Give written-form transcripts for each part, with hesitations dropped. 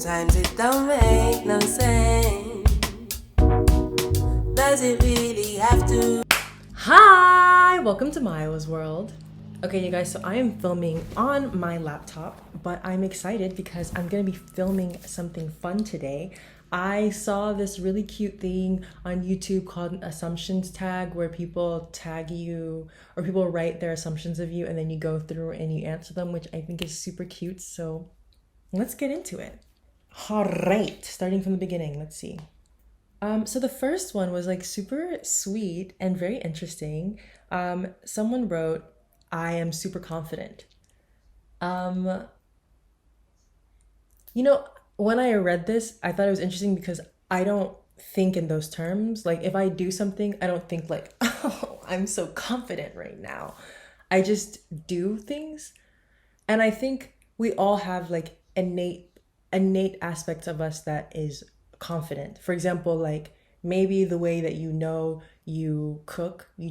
Sometimes it don't make no sense. Does it really have to? Hi, welcome to Milo's World. Okay, you guys, so I am filming on my laptop, but I'm excited because I'm gonna be filming something fun today. I saw this really cute thing on YouTube called an assumptions tag where people tag you or people write their assumptions of you and then you go through and you answer them, which I think is super cute. So let's get into it. All right, starting from the beginning, let's see. So the first one was like super sweet and very interesting. Someone wrote, I am super confident. Um, you know, when I read this, I thought it was interesting because I don't think in those terms. Like if I do something, I don't think like, oh, I'm so confident right now. I just do things. And I think we all have like innate aspects of us that is confident. For example, like maybe the way that you cook, you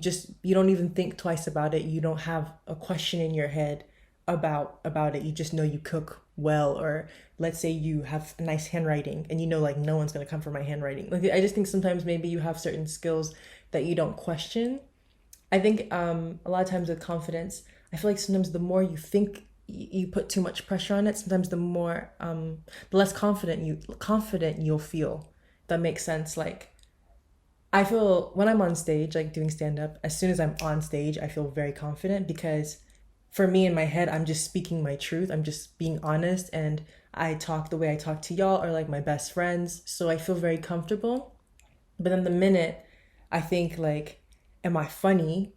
don't even think twice about it. You don't have a question in your head about it. You just know you cook well, or let's say you have nice handwriting and you know like no one's going to come for my handwriting. Like I just think sometimes maybe you have certain skills that you don't question. I think a lot of times with confidence, I feel like sometimes the more you think you put too much pressure on it, sometimes the less confident you'll feel. That makes sense. Like I feel when I'm on stage, like doing stand up, as soon as I'm on stage, I feel very confident because for me in my head, I'm just speaking my truth. I'm just being honest and I talk the way I talk to y'all or like my best friends. So I feel very comfortable. But then the minute I think like, am I funny?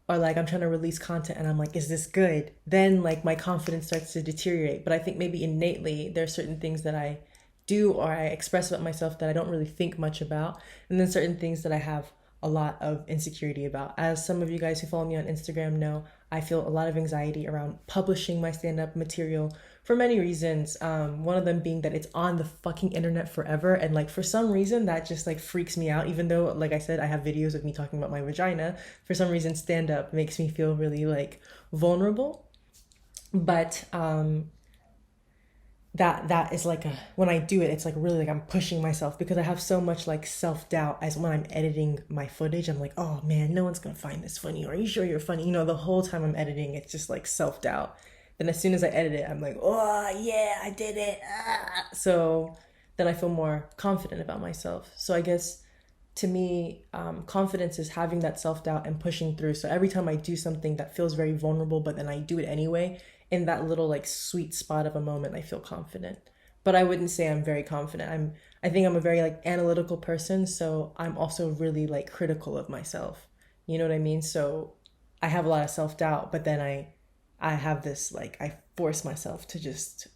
Or like I'm trying to release content and I'm like, is this good? Then like my confidence starts to deteriorate. But I think maybe innately there are certain things that I do or I express about myself that I don't really think much about. And then certain things that I have a lot of insecurity about. As some of you guys who follow me on Instagram know, I feel a lot of anxiety around publishing my stand-up material for many reasons. One of them being that it's on the fucking internet forever. And like for some reason that just like freaks me out. Even though, like I said, I have videos of me talking about my vagina. For some reason, stand-up makes me feel really like vulnerable. But that is like a when I do it, it's like really like I'm pushing myself because I have so much like self-doubt as when I'm editing my footage. I'm like, oh man, no one's gonna find this funny. Or are you sure you're funny? You know, the whole time I'm editing, it's just like self-doubt. Then as soon as I edit it, I'm like, oh yeah, I did it. Ah. So then I feel more confident about myself. So I guess to me, confidence is having that self doubt and pushing through. So every time I do something that feels very vulnerable, but then I do it anyway, in that little like sweet spot of a moment, I feel confident. But I wouldn't say I'm very confident. I think I'm a very like analytical person, so I'm also really like critical of myself. You know what I mean? So I have a lot of self doubt, but then I have this like I force myself to just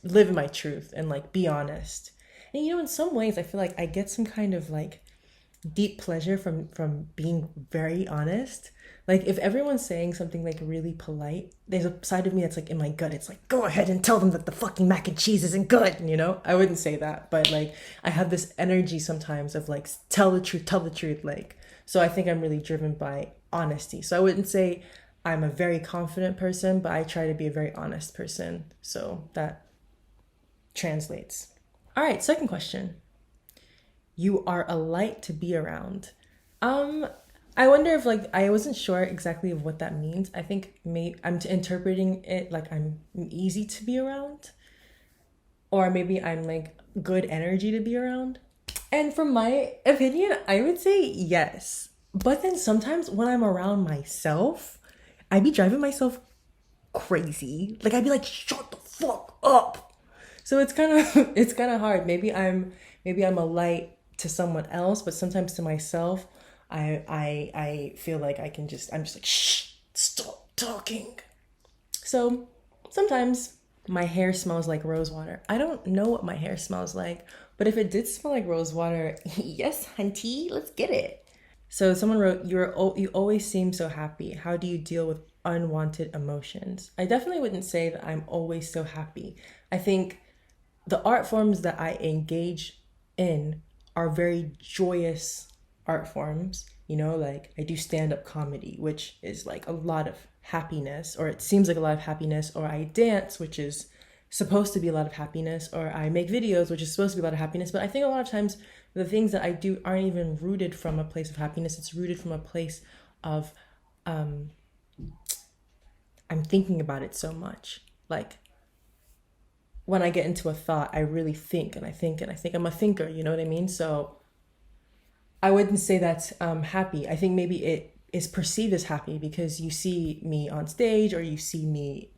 live in my truth and like be honest. And you know, in some ways, I feel like I get some kind of like deep pleasure from being very honest. Like if everyone's saying something like really polite, there's a side of me that's like in my gut. It's like, go ahead and tell them that the fucking mac and cheese isn't good. You know, I wouldn't say that, but like I have this energy sometimes of like tell the truth, tell the truth. Like so, I think I'm really driven by honesty. So I wouldn't say I'm a very confident person, but I try to be a very honest person. So that translates. All right, second question. You are a light to be around. Um, I wonder if like I wasn't sure exactly of what that means. I think maybe I'm interpreting it like I'm easy to be around, or maybe I'm like good energy to be around. And from my opinion, I would say yes. But then sometimes when I'm around myself, I be driving myself crazy. Like I'd be like, shut the fuck up. So it's kind of it's kind of hard. Maybe I'm a light to someone else, but sometimes to myself, I feel like I'm just like shh, stop talking. So sometimes my hair smells like rose water. I don't know what my hair smells like, but if it did smell like rose water, yes, hunty, let's get it. So someone wrote, you always seem so happy. How do you deal with unwanted emotions? I definitely wouldn't say that I'm always so happy. I think the art forms that I engage in are very joyous art forms. You know, like I do stand up comedy, which is like a lot of happiness, or it seems like a lot of happiness, or I dance, which is supposed to be a lot of happiness, or I make videos which is supposed to be a lot of happiness. But I think a lot of times the things that I do aren't even rooted from a place of happiness. It's rooted from a place of I'm thinking about it so much. Like when I get into a thought, I really think and I think and I think. I'm a thinker, you know what I mean? So I wouldn't say that's happy. I think maybe it is perceived as happy because you see me on stage, or you see me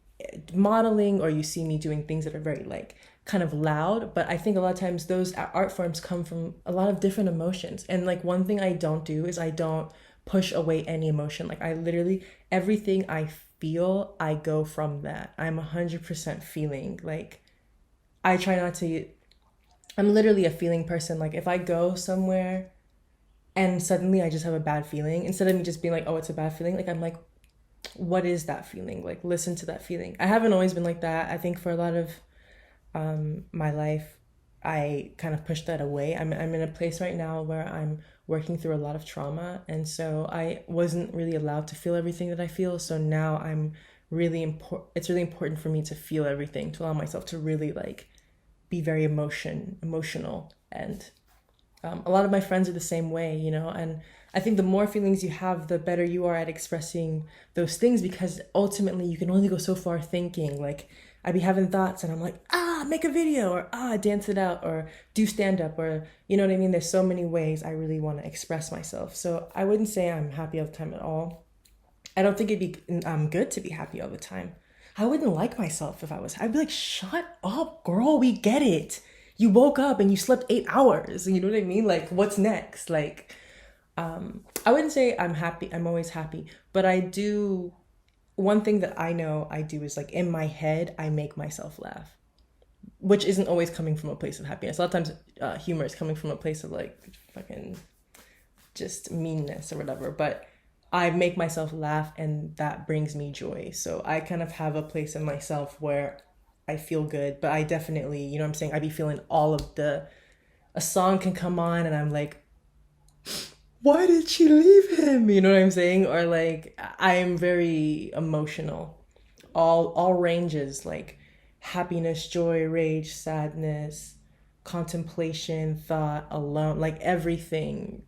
modeling, or you see me doing things that are very like kind of loud. But I think a lot of times those art forms come from a lot of different emotions. And like one thing I don't do is I don't push away any emotion. Like I literally, everything I feel, I go from that. I'm 100% feeling. Like I try not to, I'm literally a feeling person. Like if I go somewhere and suddenly I just have a bad feeling, instead of me just being like, oh, it's a bad feeling, like I'm like, what is that feeling? Like listen to that feeling. I haven't always been like that. I think for a lot of my life, I kind of pushed that away. I'm in a place right now where I'm working through a lot of trauma, and so I wasn't really allowed to feel everything that I feel. So now I'm really important. It's really important for me to feel everything, to allow myself to really like be very emotional. And a lot of my friends are the same way, you know. And I think the more feelings you have, the better you are at expressing those things, because ultimately you can only go so far thinking. Like I'd be having thoughts and I'm like, make a video, or dance it out, or do stand up, or you know what I mean? There's so many ways I really want to express myself. So I wouldn't say I'm happy all the time at all. I don't think it'd be good to be happy all the time. I wouldn't like myself if I was. I'd be like, shut up, girl. We get it. You woke up and you slept 8 hours. You know what I mean? Like, what's next? Like, I wouldn't say I'm happy. I'm always happy, but I do. One thing that I know I do is like in my head, I make myself laugh, which isn't always coming from a place of happiness. A lot of times humor is coming from a place of like fucking just meanness or whatever. But I make myself laugh and that brings me joy. So I kind of have a place in myself where I feel good. But I definitely, you know what I'm saying? I be feeling all of a song can come on and I'm like, why did she leave him? You know what I'm saying? Or like, I am very emotional. All ranges, like happiness, joy, rage, sadness, contemplation, thought, alone, like everything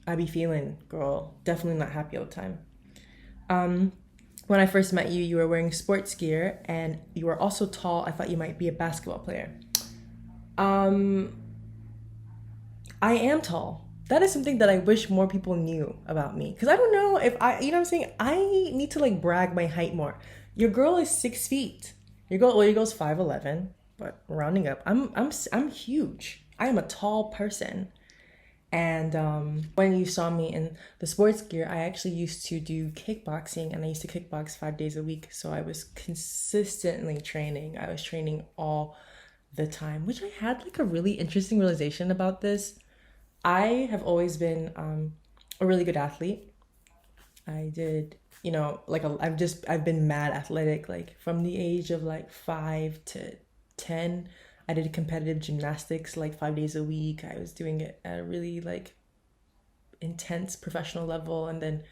I be feeling, girl. Definitely not happy all the time. When I first met you, you were wearing sports gear and you were also tall. I thought you might be a basketball player. I am tall. That is something that I wish more people knew about me. Because I don't know if you know what I'm saying? I need to like brag my height more. Your girl is 6 feet. Your girl's 5'11", but rounding up, I'm huge. I am a tall person. And when you saw me in the sports gear, I actually used to do kickboxing, and I used to kickbox 5 days a week. So I was consistently training. I was training all the time, which I had like a really interesting realization about this. I have always been a really good athlete. I did, you know, like I've been mad athletic, like from the age of like 5 to 10. I did competitive gymnastics like 5 days a week. I was doing it at a really like intense professional level. And then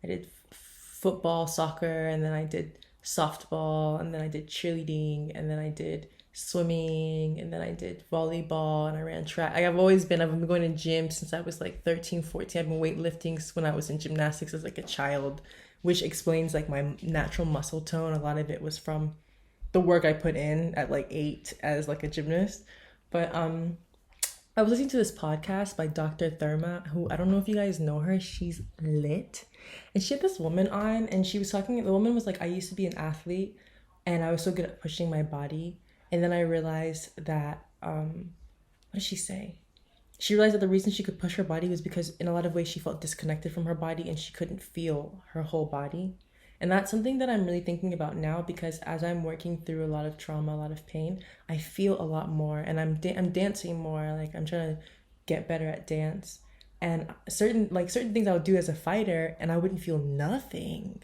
I did football, soccer, and then I did softball, and then I did cheerleading, and then I did swimming, and then I did volleyball, and I ran track. I've been going to gym since I was like 13, 14. I've been weightlifting when I was in gymnastics as like a child, which explains like my natural muscle tone. A lot of it was from the work I put in at like 8 as like a gymnast. But I was listening to this podcast by Dr. Therma, who I don't know if you guys know her. She's lit. And she had this woman on, and she was talking, the woman was like, I used to be an athlete and I was so good at pushing my body. And then I realized that, what did she say? She realized that the reason she could push her body was because in a lot of ways she felt disconnected from her body and she couldn't feel her whole body. And that's something that I'm really thinking about now, because as I'm working through a lot of trauma, a lot of pain, I feel a lot more, and I'm dancing more. Like I'm trying to get better at dance, and certain things I would do as a fighter and I wouldn't feel nothing.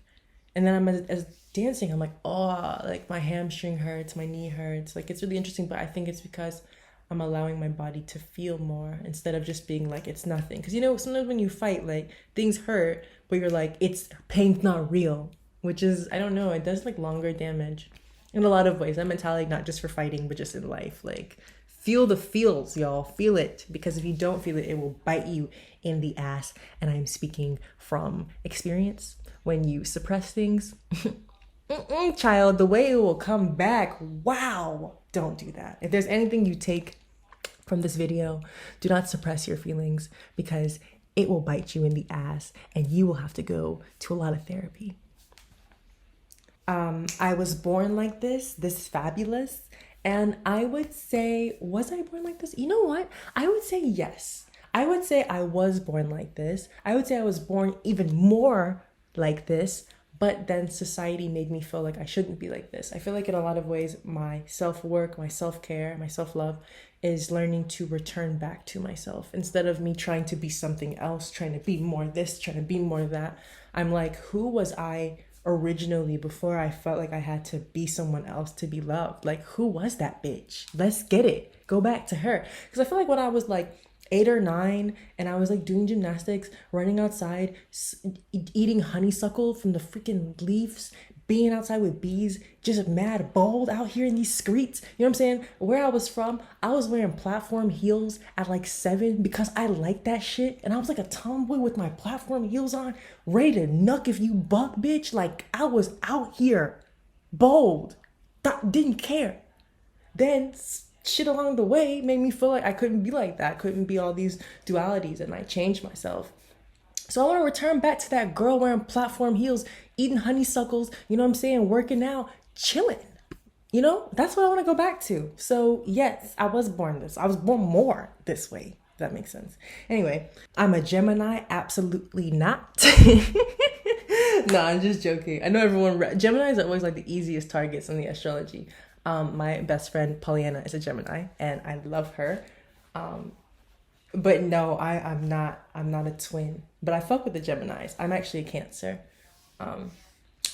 And then I'm as dancing, I'm like, oh, like my hamstring hurts, my knee hurts. Like it's really interesting, but I think it's because I'm allowing my body to feel more instead of just being like, it's nothing. Because you know, sometimes when you fight, like things hurt, but you're like, it's pain's not real, which is, I don't know, it does like longer damage. in a lot of ways. That mentality, not just for fighting, but just in life. Like, feel the feels, y'all. Feel it. Because if you don't feel it, it will bite you in the ass. And I'm speaking from experience. When you suppress things, child, the way it will come back, wow. Don't do that. If there's anything you take from this video, do not suppress your feelings, because it will bite you in the ass and you will have to go to a lot of therapy. I was born like this fabulous. And I would say, was I born like this? You know what? I would say yes. I would say I was born like this. I would say I was born even more like this, but then society made me feel like I shouldn't be like this. I feel like in a lot of ways, my self-work, my self-care, my self-love is learning to return back to myself. Instead of me trying to be something else, trying to be more this, trying to be more that, I'm like, who was I originally before I felt like I had to be someone else to be loved? Like, who was that bitch? Let's get it. Go back to her. Because I feel like when I was like 8 or 9 and I was like doing gymnastics, running outside, eating honeysuckle from the freaking leaves, being outside with bees, just mad bold out here in these streets. You know what I'm saying? Where I was from, I was wearing platform heels at like 7 because I liked that shit. And I was like a tomboy with my platform heels on, ready to knuck if you buck, bitch. Like, I was out here bold, didn't care. Then shit along the way made me feel like I couldn't be like that. I couldn't be all these dualities, and I changed myself. So I want to return back to that girl wearing platform heels, eating honeysuckles, you know what I'm saying, working out, chilling. You know, that's what I want to go back to. So yes, I was born this. I was born more this way. If that makes sense. Anyway, I'm a Gemini. Absolutely not. No, I'm just joking. I know everyone, Geminis are always like the easiest targets in the astrology. My best friend Pollyanna is a Gemini, and I love her. But no, I'm not a twin, but I fuck with the Geminis. I'm actually a Cancer. I'm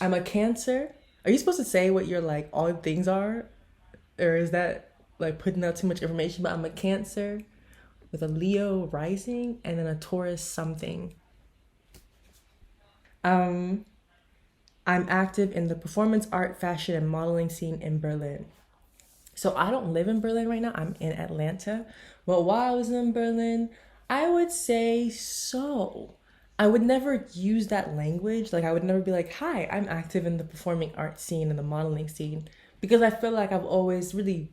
a Cancer. Are you supposed to say what your like all things are? Or is that like putting out too much information? But I'm a Cancer with a Leo rising and then a Taurus something. I'm active in the performance art, fashion, and modeling scene in Berlin. So I don't live in Berlin right now. I'm in Atlanta. But while I was in Berlin, I would say so. I would never use that language. Like, I would never be like, hi, I'm active in the performing art scene and the modeling scene. Because I feel like I've always really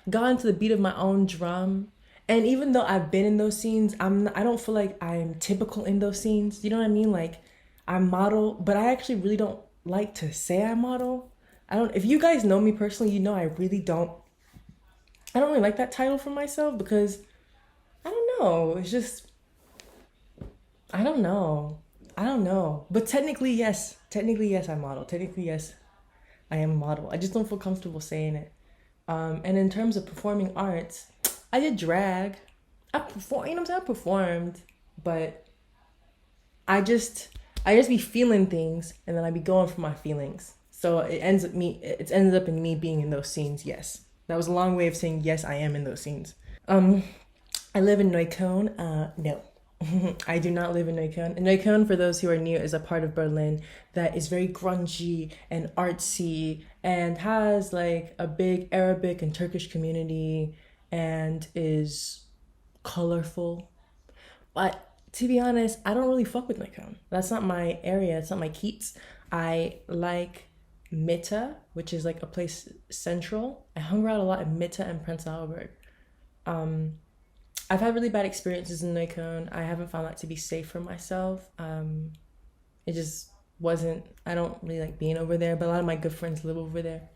gone to the beat of my own drum. And even though I've been in those scenes, I don't feel like I'm typical in those scenes. You know what I mean? Like, I model, but I actually really don't like to say I model. If you guys know me personally, you know I don't really like that title for myself, because I don't know. It's just, I don't know. But technically, yes, I model. Technically, yes, I am a model. I just don't feel comfortable saying it. And in terms of performing arts, I did drag. I performed, but I just be feeling things, and then I be going for my feelings. So it ends up in me being in those scenes. Yes, that was a long way of saying yes, I am in those scenes. I live in Neukölln. No, I do not live in Neukölln. And Neukölln, for those who are new, is a part of Berlin that is very grungy and artsy and has like a big Arabic and Turkish community and is colorful. But to be honest, I don't really fuck with Neukölln. That's not my area. It's not my Keats. I like Mitte, which is like a place central. I hung around a lot in Mitte and Prenzlauer Berg. I've had really bad experiences in Neukölln. I haven't found that to be safe for myself. It just wasn't, I don't really like being over there, but a lot of my good friends live over there.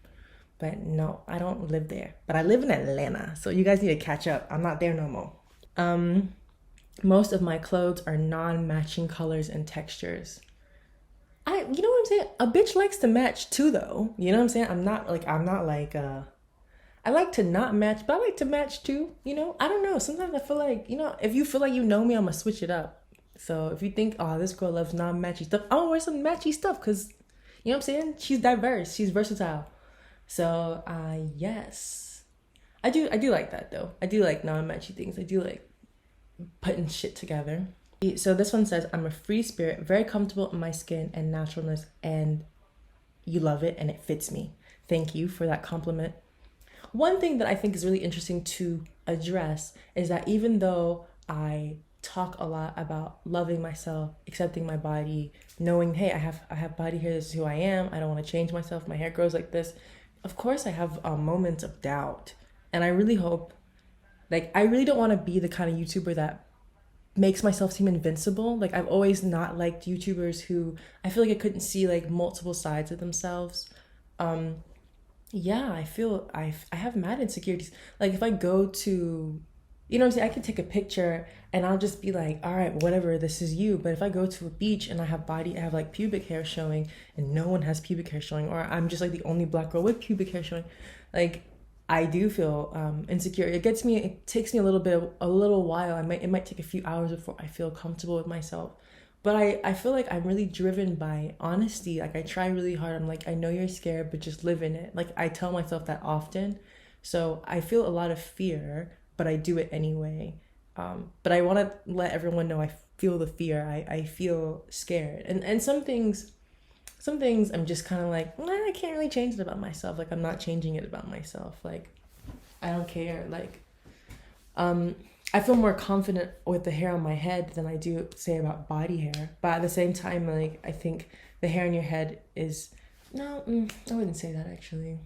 But no, I don't live there. But I live in Atlanta, so you guys need to catch up. I'm not there no more. Most of my clothes are non-matching colors and textures. You know what I'm saying? A bitch likes to match too, though. You know what I'm saying? I'm not like, I like to not match, but I like to match too, you know? I don't know. Sometimes I feel like, you know, if you feel like you know me, I'm gonna switch it up. So if you think, oh, this girl loves non-matchy stuff, I'm gonna wear some matchy stuff, because, you know what I'm saying? She's diverse. She's versatile. So, yes. I do like that, though. I do like non-matchy things. I do like putting shit together. So this one says, I'm a free spirit, very comfortable in my skin and naturalness, and you love it and it fits me. thank you for that compliment. One thing that I think is really interesting to address is that even though I talk a lot about loving myself, accepting my body, knowing, hey, I have body hair, this is who I am, I don't want to change myself, my hair grows like this. Of course I have moments of doubt. And I really hope, like, I really don't want to be the kind of YouTuber that makes myself seem invincible. Like, I've always not liked YouTubers who I feel like I couldn't see like multiple sides of themselves. Yeah, I feel I have mad insecurities. Like, if I go to, you know what I'm saying, I could take a picture and I'll just be like, all right, whatever, this is you. But if I go to a beach and I have like pubic hair showing and no one has pubic hair showing, or I'm just like the only black girl with pubic hair showing, like, I do feel insecure. It takes me a little while. It might take a few hours before I feel comfortable with myself. But I feel like I'm really driven by honesty. Like, I try really hard. I'm like, I know you're scared, but just live in it. Like, I tell myself that often. So I feel a lot of fear, but I do it anyway. But I want to let everyone know I feel the fear. I feel scared. And some things I'm just kind of like, I can't really change it about myself. Like, I'm not changing it about myself. Like, I don't care. Like, I feel more confident with the hair on my head than I do, say, about body hair. But at the same time, like, I think the hair on your head is, no, I wouldn't say that actually.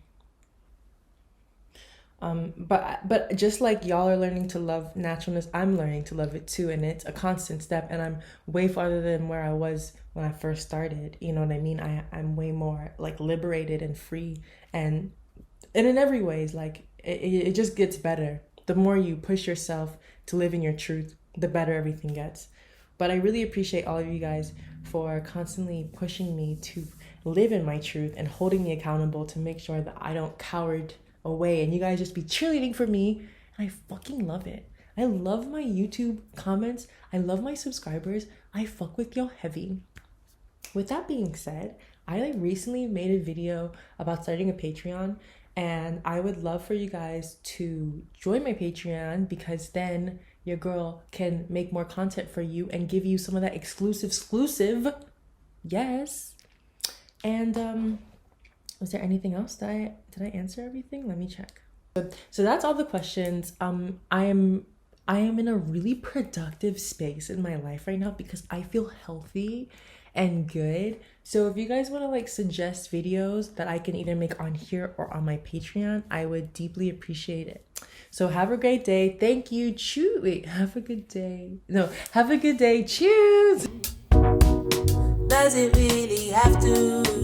But just like y'all are learning to love naturalness, I'm learning to love it too, and it's a constant step, and I'm way farther than where I was when I first started. You know what I mean? I'm way more like liberated and free, and in every ways, like it just gets better. The more you push yourself to live in your truth, the better everything gets. But I really appreciate all of you guys for constantly pushing me to live in my truth and holding me accountable to make sure that I don't cower away, and you guys just be cheerleading for me, and I fucking love it. I love my YouTube comments. I love my subscribers. I fuck with y'all heavy. With that being said, I recently made a video about starting a Patreon, and I would love for you guys to join my Patreon, because then your girl can make more content for you and give you some of that exclusive. Yes. And was there anything else? Did I answer everything? Let me check. So that's all the questions. I am in a really productive space in my life right now because I feel healthy and good. So if you guys want to like suggest videos that I can either make on here or on my Patreon, I would deeply appreciate it. So have a great day. Thank you. Have a good day. No, have a good day. Choose. Does it really have to?